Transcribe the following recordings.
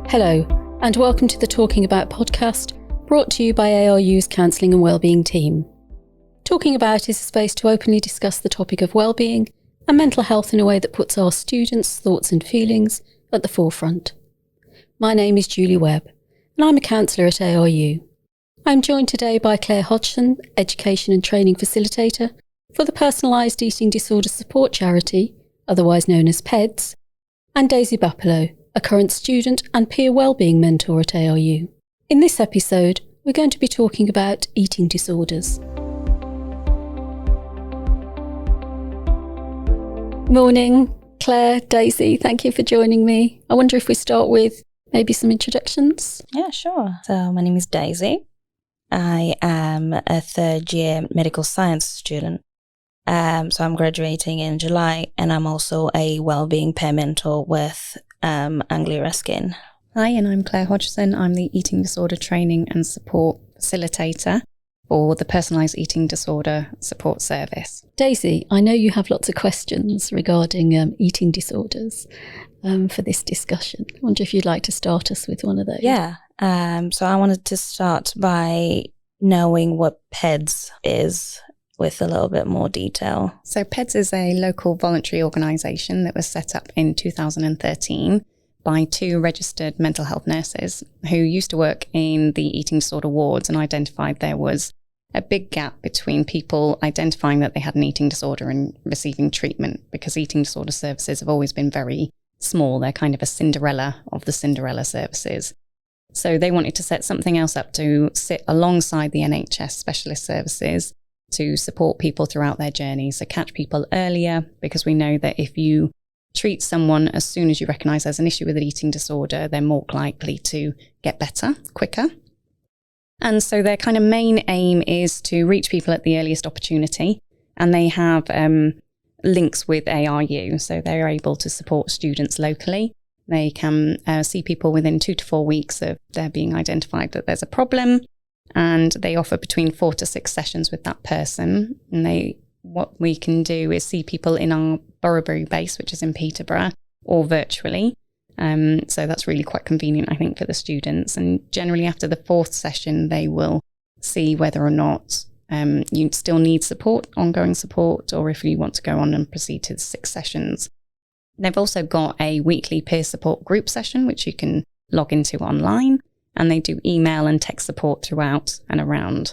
Hello, and welcome to the Talking About podcast, brought to you by ARU's Counselling and Wellbeing team. Talking About is a space to openly discuss the topic of wellbeing and mental health in a way that puts our students' thoughts and feelings at the forefront. My name is Julie Webb, and I'm a counsellor at ARU. I'm joined today by Claire Hodgson, Education and Training Facilitator for the Personalised Eating Disorder Support Charity, otherwise known as PEDS, and Daisy Bapilo, a current student and peer wellbeing mentor at ARU. In this episode, we're going to be talking about eating disorders. Morning, Claire, Daisy, thank you for joining me. I wonder if we start with maybe some introductions? Yeah, sure. So my name is Daisy. I am a third year medical science student. So I'm graduating in July, and I'm also a wellbeing peer mentor with Anglia Ruskin. Hi, and I'm Claire Hodgson. I'm the Eating Disorder Training and Support Facilitator for the Personalised Eating Disorder Support Service. Daisy, I know you have lots of questions regarding eating disorders for this discussion. I wonder if you'd like to start us with one of those. Yeah. So I wanted to start by knowing what PEDS is with a little bit more detail. So PEDS is a local voluntary organisation that was set up in 2013 by two registered mental health nurses who used to work in the eating disorder wards and identified there was a big gap between people identifying that they had an eating disorder and receiving treatment, because eating disorder services have always been very small. They're kind of a Cinderella of the Cinderella services. So they wanted to set something else up to sit alongside the NHS specialist services to support people throughout their journey. So catch people earlier, because we know that if you treat someone as soon as you recognise there's an issue with an eating disorder, they're more likely to get better quicker. And so their kind of main aim is to reach people at the earliest opportunity. And they have links with ARU. So they're able to support students locally. They can see people within 2 to 4 weeks of there being identified that there's a problem. And they offer between 4 to 6 sessions with that person. And what we can do is see people in our Boroughbury base, which is in Peterborough, or virtually. So that's really quite convenient, I think, for the students. And generally after the 4th session, they will see whether or not you still need support, ongoing support, or if you want to go on and proceed to the 6 sessions. They've also got a weekly peer support group session, which you can log into online. And they do email and text support throughout and around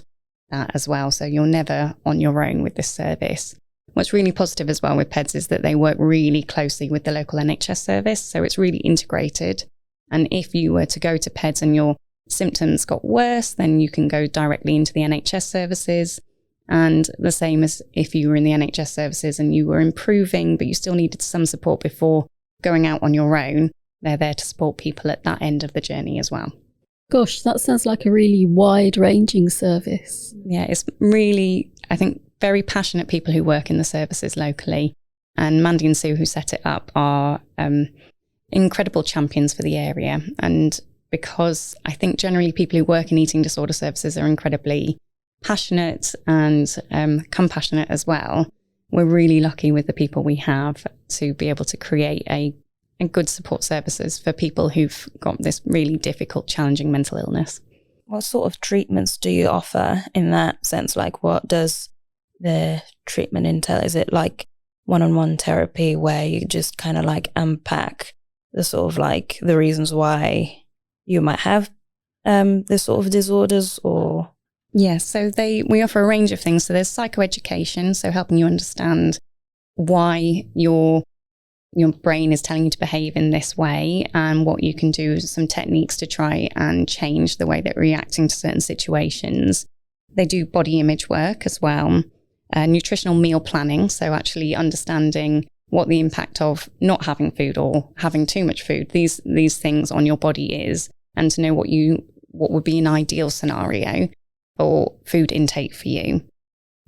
that as well. So you're never on your own with this service. What's really positive as well with PEDS is that they work really closely with the local NHS service. So it's really integrated. And if you were to go to PEDS and your symptoms got worse, then you can go directly into the NHS services. And the same as if you were in the NHS services and you were improving, but you still needed some support before going out on your own, they're there to support people at that end of the journey as well. Gosh, that sounds like a really wide-ranging service. Yeah, it's really, I think, very passionate people who work in the services locally. And Mandy and Sue, who set it up, are incredible champions for the area. And because I think generally people who work in eating disorder services are incredibly passionate and compassionate as well, we're really lucky with the people we have to be able to create a good support services for people who've got this really difficult, challenging mental illness. What sort of treatments do you offer in that sense? Like, what does the treatment entail? Is it like one-on-one therapy where you just kind of like unpack the sort of like the reasons why you might have this sort of disorders, or? Yeah, so we offer a range of things. So there's psychoeducation, so helping you understand why your brain is telling you to behave in this way, and what you can do, some techniques to try and change the way that we're reacting to certain situations. They do body image work as well, nutritional meal planning, so actually understanding what the impact of not having food or having too much food, these things on your body is, and to know what would be an ideal scenario for food intake for you.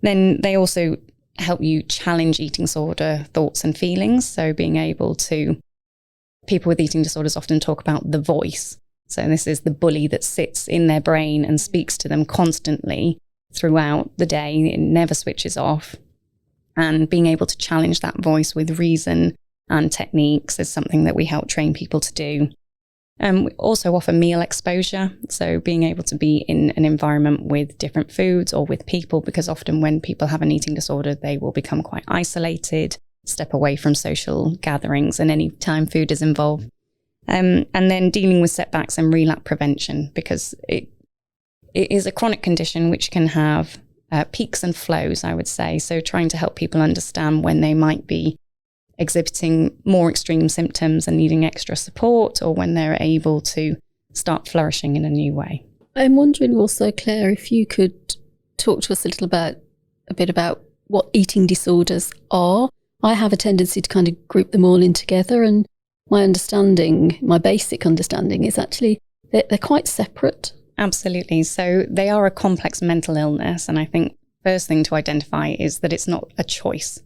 Then they also help you challenge eating disorder thoughts and feelings. So being able to, people with eating disorders often talk about the voice. So this is the bully that sits in their brain and speaks to them constantly throughout the day. It never switches off. And being able to challenge that voice with reason and techniques is something that we help train people to do. We also offer meal exposure, so being able to be in an environment with different foods or with people, because often when people have an eating disorder, they will become quite isolated, step away from social gatherings, and any time food is involved. And then dealing with setbacks and relapse prevention, because it is a chronic condition which can have peaks and flows, I would say. So trying to help people understand when they might be exhibiting more extreme symptoms and needing extra support, or when they're able to start flourishing in a new way. I'm wondering also, Claire, if you could talk to us a bit about what eating disorders are. I have a tendency to kind of group them all in together, and my basic understanding is actually they're quite separate. Absolutely. So they are a complex mental illness, and I think first thing to identify is that it's not a choice.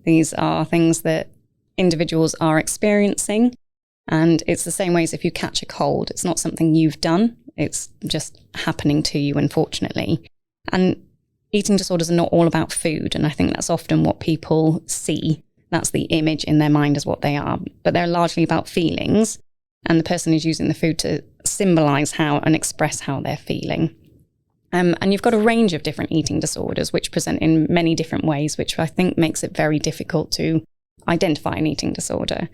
These are things that individuals are experiencing, and it's the same way as if you catch a cold. It's not something you've done, it's just happening to you, unfortunately. And eating disorders are not all about food, and I think that's often what people see. That's the image in their mind as what they are, but they're largely about feelings, and the person is using the food to symbolize how and express how they're feeling. And you've got a range of different eating disorders which present in many different ways, which I think makes it very difficult to identify an eating disorder.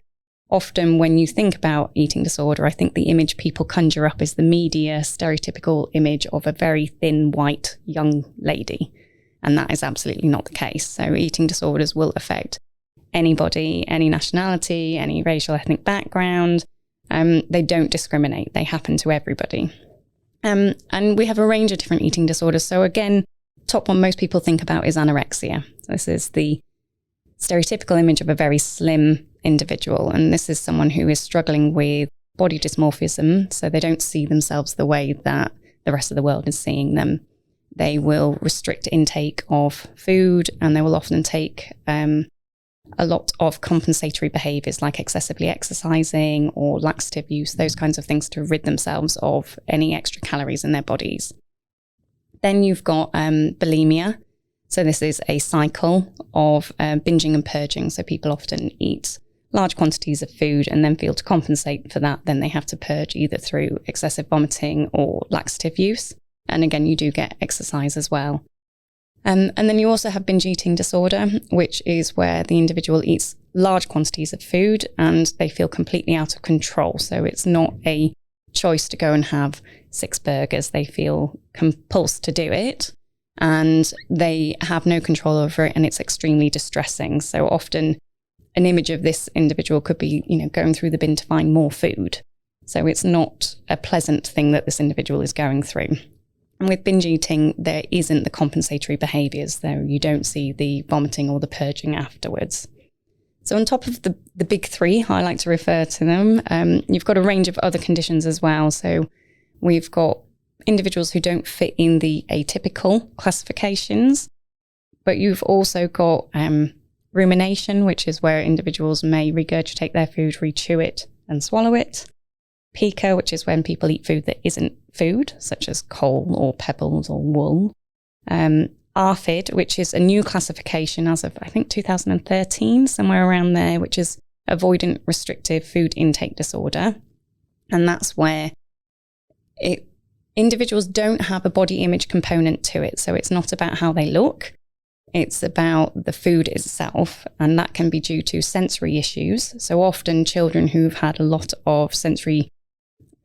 Often when you think about eating disorder, I think the image people conjure up is the media stereotypical image of a very thin, white, young lady. And that is absolutely not the case. So eating disorders will affect anybody, any nationality, any racial, ethnic background. They don't discriminate. They happen to everybody. And we have a range of different eating disorders. So again, top one most people think about is anorexia. So this is the stereotypical image of a very slim individual. And this is someone who is struggling with body dysmorphism. So they don't see themselves the way that the rest of the world is seeing them. They will restrict intake of food, and they will often take a lot of compensatory behaviours like excessively exercising or laxative use, those kinds of things, to rid themselves of any extra calories in their bodies. Then you've got bulimia. So this is a cycle of binging and purging. So people often eat large quantities of food and then feel to compensate for that, then they have to purge either through excessive vomiting or laxative use. And again, you do get exercise as well. And then you also have binge eating disorder, which is where the individual eats large quantities of food and they feel completely out of control. So it's not a choice to go and have 6 burgers. They feel compulsed to do it and they have no control over it, and it's extremely distressing. So often an image of this individual could be, going through the bin to find more food. So it's not a pleasant thing that this individual is going through. And with binge eating, there isn't the compensatory behaviours, though. You don't see the vomiting or the purging afterwards. So on top of the big 3, I like to refer to them, you've got a range of other conditions as well. So we've got individuals who don't fit in the atypical classifications, but you've also got rumination, which is where individuals may regurgitate their food, re-chew it and swallow it. Pica, which is when people eat food that isn't food, such as coal or pebbles or wool. ARFID, which is a new classification as of, I think, 2013, somewhere around there, which is avoidant restrictive food intake disorder. And that's where individuals don't have a body image component to it. So it's not about how they look. It's about the food itself, and that can be due to sensory issues. So often children who've had a lot of sensory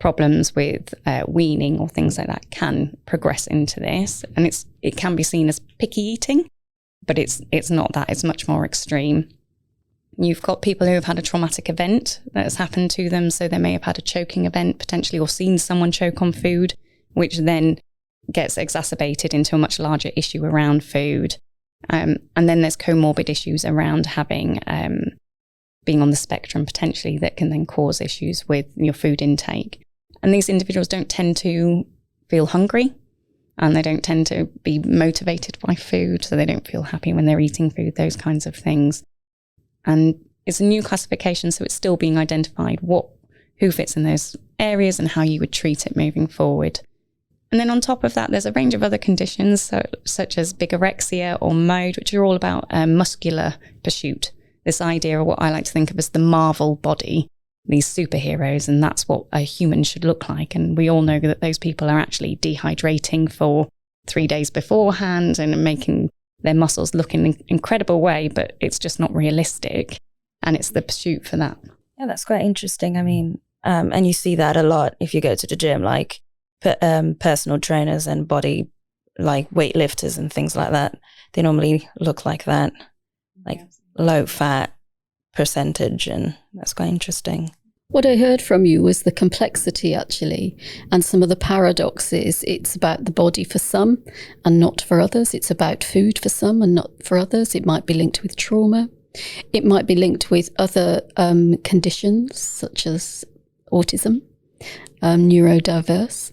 problems with weaning or things like that can progress into this. And it can be seen as picky eating, but it's not that. It's much more extreme. You've got people who have had a traumatic event that has happened to them. So they may have had a choking event potentially, or seen someone choke on food, which then gets exacerbated into a much larger issue around food. And then there's comorbid issues around having being on the spectrum potentially that can then cause issues with your food intake. And these individuals don't tend to feel hungry, and they don't tend to be motivated by food, so they don't feel happy when they're eating food, those kinds of things. And it's a new classification, so it's still being identified who fits in those areas and how you would treat it moving forward. And then on top of that, there's a range of other conditions, such as bigorexia or MODE, which are all about muscular pursuit. This idea of what I like to think of as the Marvel body. these superheroes, and that's what a human should look like. And we all know that those people are actually dehydrating for 3 days beforehand and making their muscles look in an incredible way, but it's just not realistic. And it's the pursuit for that. Yeah, that's quite interesting. I mean, and you see that a lot if you go to the gym, like personal trainers and body, like weightlifters and things like that. They normally look like that, like low fat percentage, and that's quite interesting. What I heard from you was the complexity, actually, and some of the paradoxes. It's about the body for some and not for others. It's about food for some and not for others. It might be linked with trauma. It might be linked with other conditions such as autism, neurodiverse.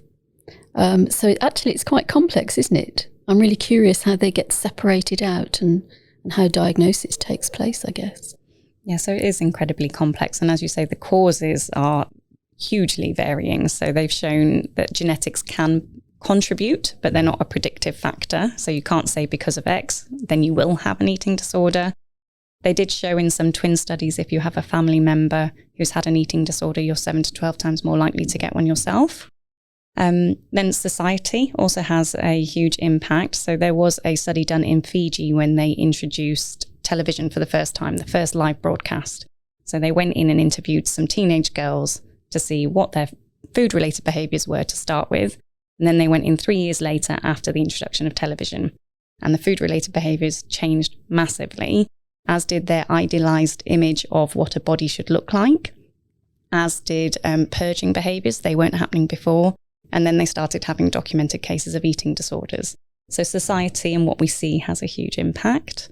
So actually, it's quite complex, isn't it? I'm really curious how they get separated out and how diagnosis takes place, I guess. Yeah, so it is incredibly complex. And as you say, the causes are hugely varying. So they've shown that genetics can contribute, but they're not a predictive factor. So you can't say because of X, then you will have an eating disorder. They did show in some twin studies, if you have a family member who's had an eating disorder, you're 7 to 12 times more likely to get one yourself. Then society also has a huge impact. So there was a study done in Fiji when they introduced television for the first time, the first live broadcast. So they went in and interviewed some teenage girls to see what their food-related behaviours were to start with. And then they went in 3 years later after the introduction of television. And the food-related behaviours changed massively, as did their idealised image of what a body should look like, as did purging behaviours. They weren't happening before. And then they started having documented cases of eating disorders. So society and what we see has a huge impact.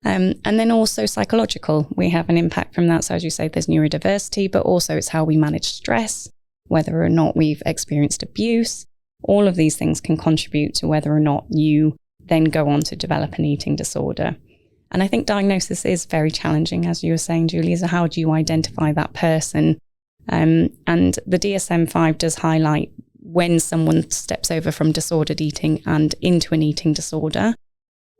And then also psychological. We have an impact from that. So as you say, there's neurodiversity, but also it's how we manage stress, whether or not we've experienced abuse. All of these things can contribute to whether or not you then go on to develop an eating disorder. And I think diagnosis is very challenging, as you were saying, Julie, is how do you identify that person? And the DSM-5 does highlight when someone steps over from disordered eating and into an eating disorder.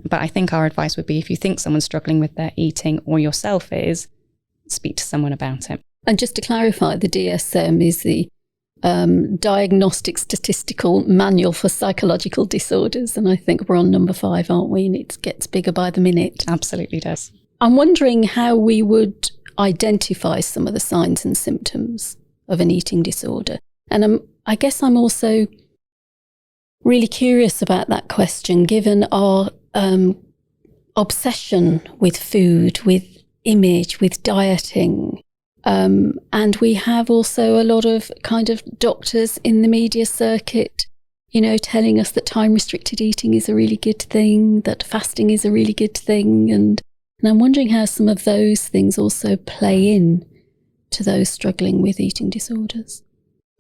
But I think our advice would be, if you think someone's struggling with their eating or yourself is, speak to someone about it. And just to clarify, the DSM is the Diagnostic Statistical Manual for Psychological Disorders. And I think we're on number 5, aren't we? And it gets bigger by the minute. Absolutely does. I'm wondering how we would identify some of the signs and symptoms of an eating disorder. And I guess I'm also really curious about that question, given our obsession with food, with image, with dieting. And we have also a lot of kind of doctors in the media circuit, you know, telling us that time-restricted eating is a really good thing, that fasting is a really good thing. And I'm wondering how some of those things also play in to those struggling with eating disorders.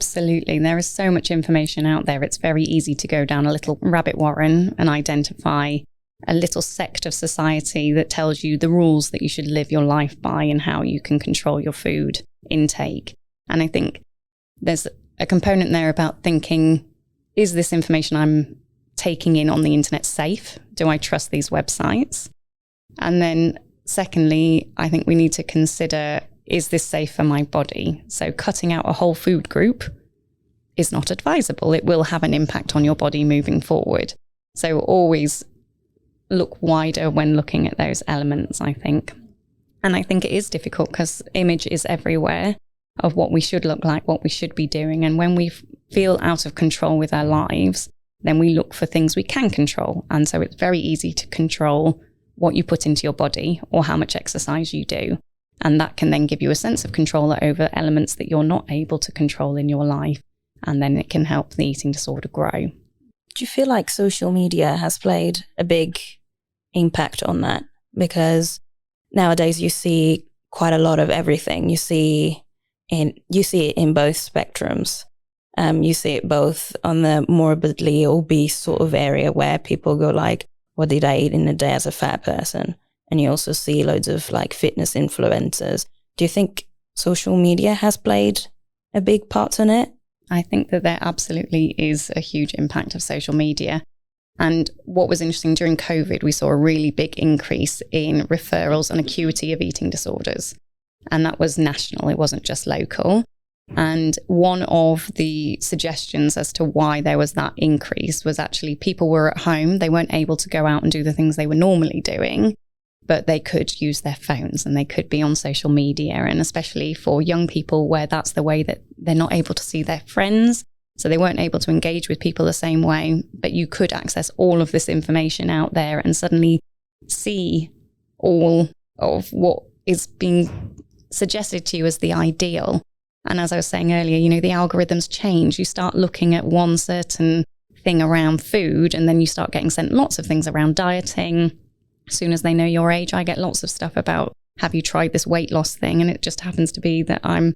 Absolutely. There is so much information out there. It's very easy to go down a little rabbit warren and identify a little sect of society that tells you the rules that you should live your life by and how you can control your food intake. And I think there's a component there about thinking, is this information I'm taking in on the internet safe? Do I trust these websites? And then secondly, I think we need to consider, is this safe for my body? So cutting out a whole food group is not advisable. It will have an impact on your body moving forward. So always look wider when looking at those elements, I think. And I think it is difficult because image is everywhere of what we should look like, what we should be doing. And when we feel out of control with our lives, then we look for things we can control. And so it's very easy to control what you put into your body or how much exercise you do. And that can then give you a sense of control over elements that you're not able to control in your life. And then it can help the eating disorder grow. Do you feel like social media has played a big impact on that? Because nowadays you see quite a lot of everything. You see it in both spectrums. You see it both on the morbidly obese sort of area where people go like, what did I eat in a day as a fat person? And you also see loads of like fitness influencers. Do you think social media has played a big part in it? I think that there absolutely is a huge impact of social media. And what was interesting during COVID, we saw a really big increase in referrals and acuity of eating disorders. and that was national. It wasn't just local. And one of the suggestions as to why there was that increase was actually people were at home. They weren't able to go out and do the things they were normally doing, but they could use their phones and they could be on social media. And especially for young people where that's the way that they're not able to see their friends. So they weren't able to engage with people the same way, but you could access all of this information out there and suddenly see all of what is being suggested to you as the ideal. And as I was saying earlier, you know, the algorithms change. You start looking at one certain thing around food, and then you start getting sent lots of things around dieting. As soon as they know your age, I get lots of stuff about, have you tried this weight loss thing? And it just happens to be that I'm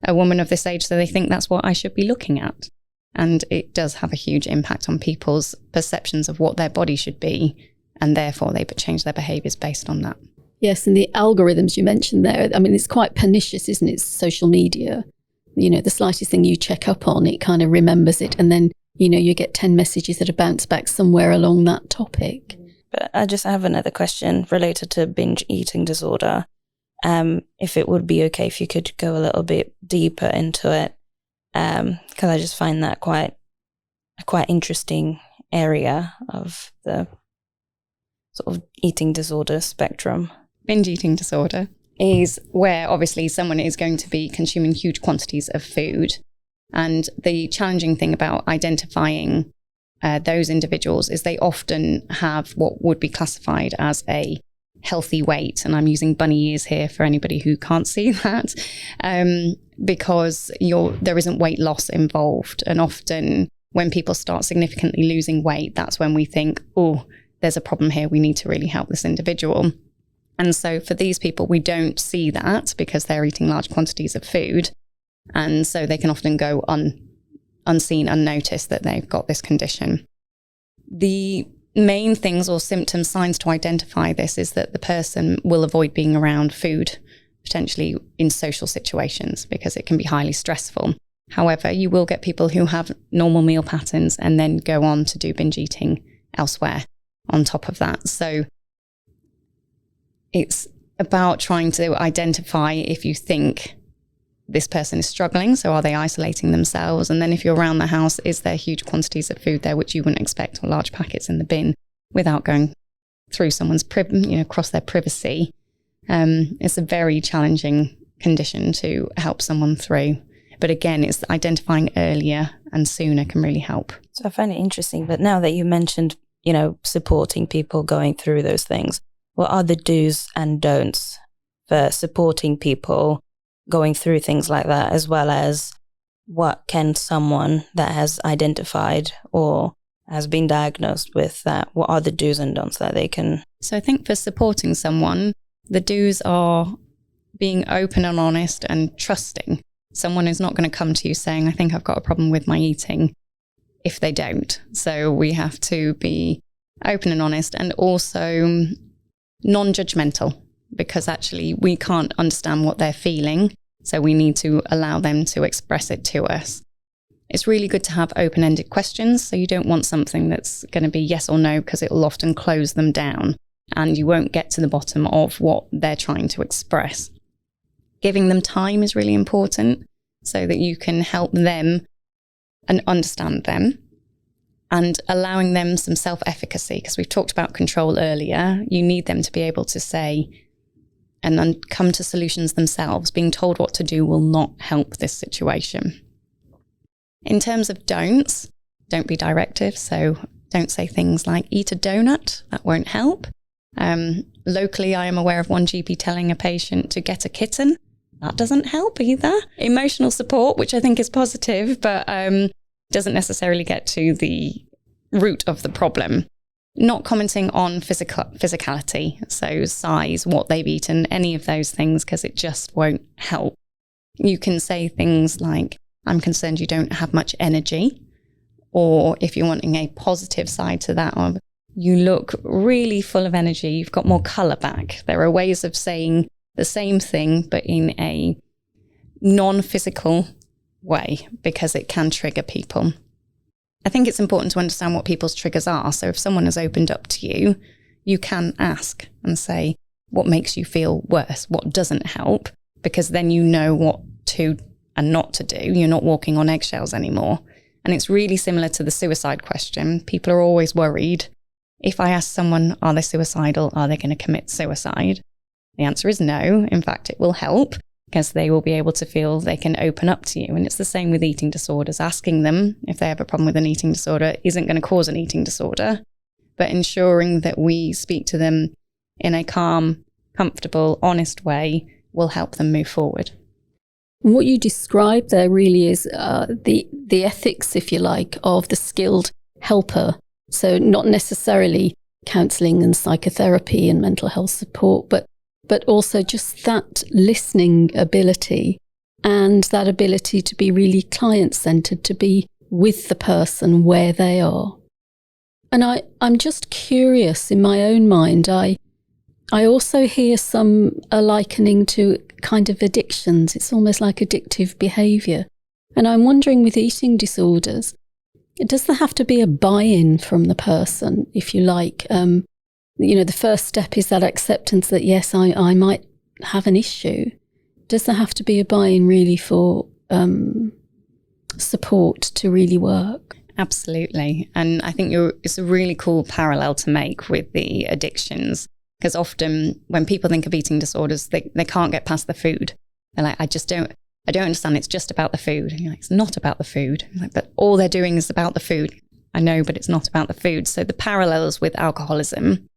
a woman of this age, so they think that's what I should be looking at. And it does have a huge impact on people's perceptions of what their body should be, and therefore they change their behaviours based on that. Yes, and the algorithms you mentioned there, I mean, it's quite pernicious, isn't it? Social media. You know, the slightest thing you check up on, it kind of remembers it. And then, you know, you get 10 messages that are bounced back somewhere along that topic. But I just have another question related to binge eating disorder. If it would be okay if you could go a little bit deeper into it, because I just find that quite interesting area of the sort of eating disorder spectrum. Binge eating disorder is where obviously someone is going to be consuming huge quantities of food. And the challenging thing about identifying those individuals is they often have what would be classified as a healthy weight. And I'm using bunny ears here for anybody who can't see that, because there isn't weight loss involved. And often when people start significantly losing weight, that's when we think, oh, there's a problem here. We need to really help this individual. And so for these people, we don't see that because they're eating large quantities of food. And so they can often go unseen, unnoticed that they've got this condition. The main things or symptom signs to identify this is that the person will avoid being around food, potentially in social situations, because it can be highly stressful. However, you will get people who have normal meal patterns and then go on to do binge eating elsewhere on top of that. So it's about trying to identify if you think this person is struggling. So are they isolating themselves? And then if you're around the house, is there huge quantities of food there which you wouldn't expect, or large packets in the bin, without going through someone's across their privacy? It's a very challenging condition to help someone through. But again, it's identifying earlier and sooner can really help. So I find it interesting. But now that you mentioned, you know, supporting people going through those things, what are the do's and don'ts for supporting people going through things like that, as well as what can someone that has identified or has been diagnosed with that, what are the do's and don'ts that they can? So I think for supporting someone, the do's are being open and honest and trusting. Someone is not going to come to you saying, I think I've got a problem with my eating, if they don't. So we have to be open and honest, and also non-judgmental, because actually we can't understand what they're feeling. So we need to allow them to express it to us. It's really good to have open-ended questions. So you don't want something that's going to be yes or no, because it will often close them down and you won't get to the bottom of what they're trying to express. Giving them time is really important so that you can help them and understand them, and allowing them some self-efficacy, because we've talked about control earlier. You need them to be able to say and then come to solutions themselves. Being told what to do will not help this situation. In terms of don'ts, don't be directive. So don't say things like eat a donut. That won't help. Locally, I am aware of one GP telling a patient to get a kitten. That doesn't help either. Emotional support, which I think is positive, but doesn't necessarily get to the root of the problem. Not commenting on physicality, so size, what they've eaten, any of those things, because it just won't help. You can say things like, I'm concerned you don't have much energy, or if you're wanting a positive side to that, or you look really full of energy, you've got more colour back. There are ways of saying the same thing, but in a non-physical way, because it can trigger people. I think it's important to understand what people's triggers are. So if someone has opened up to you, you can ask and say, what makes you feel worse? What doesn't help? because then you know what to and not to do. You're not walking on eggshells anymore. And it's really similar to the suicide question. People are always worried. If I ask someone, are they suicidal? Are they going to commit suicide? The answer is no. In fact, it will help because they will be able to feel they can open up to you. And it's the same with eating disorders. Asking them if they have a problem with an eating disorder isn't going to cause an eating disorder, but ensuring that we speak to them in a calm, comfortable, honest way will help them move forward. What you describe there really is the ethics, if you like, of the skilled helper. So not necessarily counselling and psychotherapy and mental health support, but also just that listening ability and that ability to be really client-centred, to be with the person where they are. And I'm just curious in my own mind, I also hear some likening to kind of addictions. It's almost like addictive behaviour. And I'm wondering with eating disorders, does there have to be a buy-in from the person, if you like? The first step is that acceptance that, yes, I might have an issue. Does there have to be a buy-in really for support to really work? Absolutely. And I think it's a really cool parallel to make with the addictions, because often when people think of eating disorders, they can't get past the food. They're like, I don't understand. It's just about the food. And you're like, it's not about the food. Like, but all they're doing is about the food. I know, but it's not about the food. So the parallels with alcoholism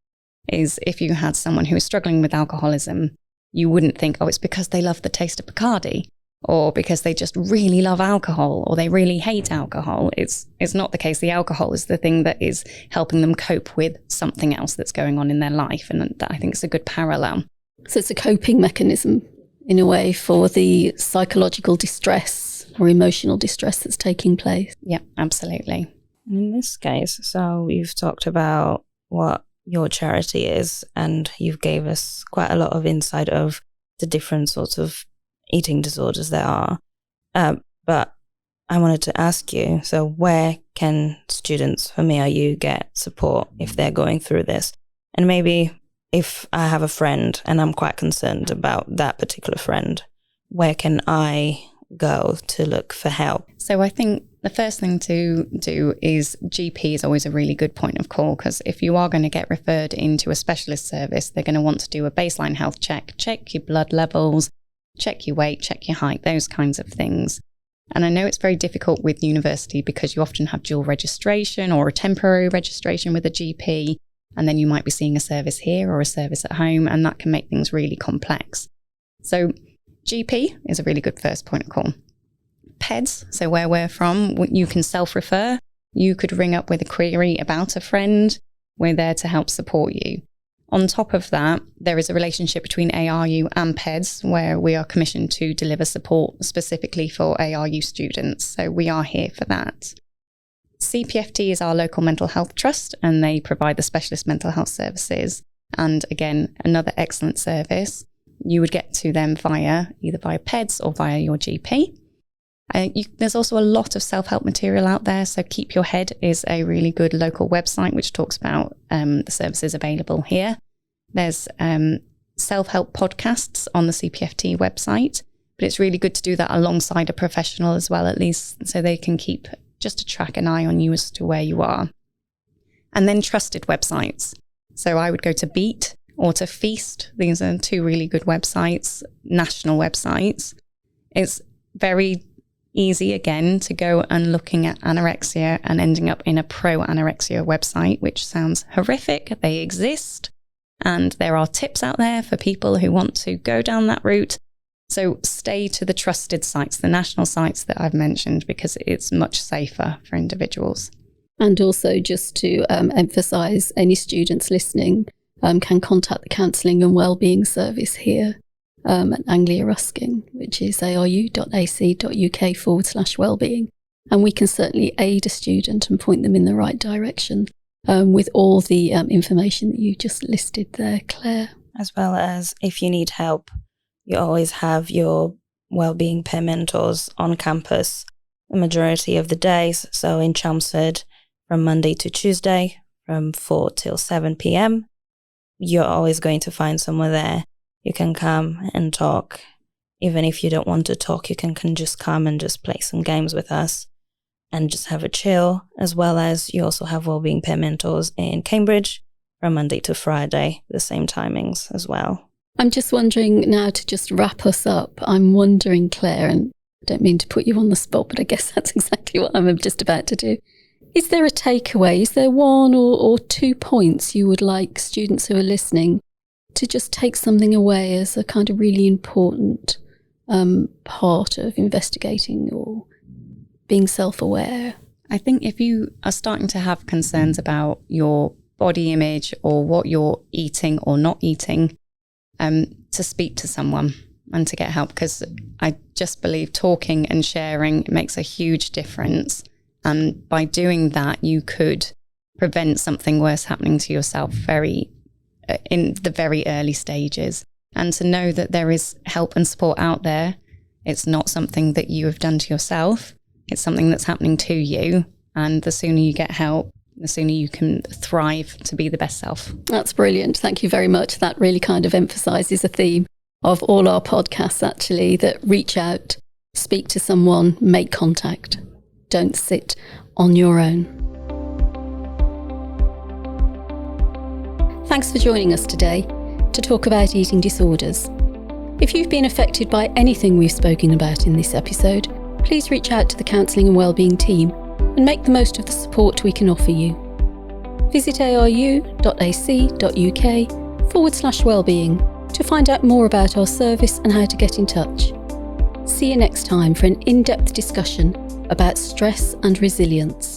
is if you had someone who is struggling with alcoholism, you wouldn't think, oh, it's because they love the taste of Bacardi, or because they just really love alcohol, or they really hate alcohol. It's not the case. The alcohol is the thing that is helping them cope with something else that's going on in their life. And that, I think, is a good parallel. So it's a coping mechanism in a way for the psychological distress or emotional distress that's taking place. Yeah, absolutely. In this case, so you've talked about what your charity is, and you've gave us quite a lot of insight of the different sorts of eating disorders there are. But I wanted to ask you, so where can students from ARU get support if they're going through this? And maybe if I have a friend and I'm quite concerned about that particular friend, where can I go to look for help? So I think the first thing to do is GP is always a really good point of call, because if you are going to get referred into a specialist service, they're going to want to do a baseline health check your blood levels, check your weight, check your height, those kinds of things. And I know it's very difficult with university because you often have dual registration or a temporary registration with a GP, and then you might be seeing a service here or a service at home, and that can make things really complex. So GP is a really good first point of call. PEDS, so where we're from, you can self-refer. You could ring up with a query about a friend. We're there to help support you. On top of that, there is a relationship between ARU and PEDS where we are commissioned to deliver support specifically for ARU students. So we are here for that. CPFT is our local mental health trust, and they provide the specialist mental health services. And again, another excellent service. You would get to them either via PEDS or via your GP. There's also a lot of self-help material out there. So Keep Your Head is a really good local website which talks about the services available here. There's self-help podcasts on the CPFT website, but it's really good to do that alongside a professional as well, at least, so they can keep just to track an eye on you as to where you are. And then trusted websites. So I would go to Beat or to Feast. These are two really good websites, national websites. It's very easy, again, to go and looking at anorexia and ending up in a pro-anorexia website, which sounds horrific. They exist, and there are tips out there for people who want to go down that route. So stay to the trusted sites, the national sites that I've mentioned, because it's much safer for individuals. And also, just to emphasise, any students listening can contact the Counselling and Wellbeing Service here at Anglia Ruskin, which is aru.ac.uk/wellbeing. And we can certainly aid a student and point them in the right direction with all the information that you just listed there, Claire. As well as if you need help, you always have your wellbeing peer mentors on campus the majority of the days. So in Chelmsford, from Monday to Tuesday, from 4 till 7 p.m, you're always going to find someone there. You can come and talk even if you don't want to talk, you can just come and just play some games with us and just have a chill, as well as you also have Wellbeing Peer Mentors in Cambridge from Monday to Friday, the same timings as well. I'm just wondering now, to just wrap us up, I'm wondering, Claire, and I don't mean to put you on the spot, but I guess that's exactly what I'm just about to do. Is there a takeaway? Is there one or 2 points you would like students who are listening to just take something away as a kind of really important part of investigating or being self-aware? I think if you are starting to have concerns about your body image or what you're eating or not eating, to speak to someone and to get help, because I just believe talking and sharing makes a huge difference. And by doing that, you could prevent something worse happening to yourself in the very early stages. And to know that there is help and support out there. It's not something that you have done to yourself. It's something that's happening to you. And the sooner you get help, the sooner you can thrive to be the best self. That's brilliant. Thank you very much. That really kind of emphasises a theme of all our podcasts, actually, that reach out, speak to someone, make contact. Don't sit on your own. Thanks for joining us today to talk about eating disorders. If you've been affected by anything we've spoken about in this episode, please reach out to the Counselling and Wellbeing team and make the most of the support we can offer you. Visit aru.ac.uk/wellbeing to find out more about our service and how to get in touch. See you next time for an in-depth discussion about stress and resilience.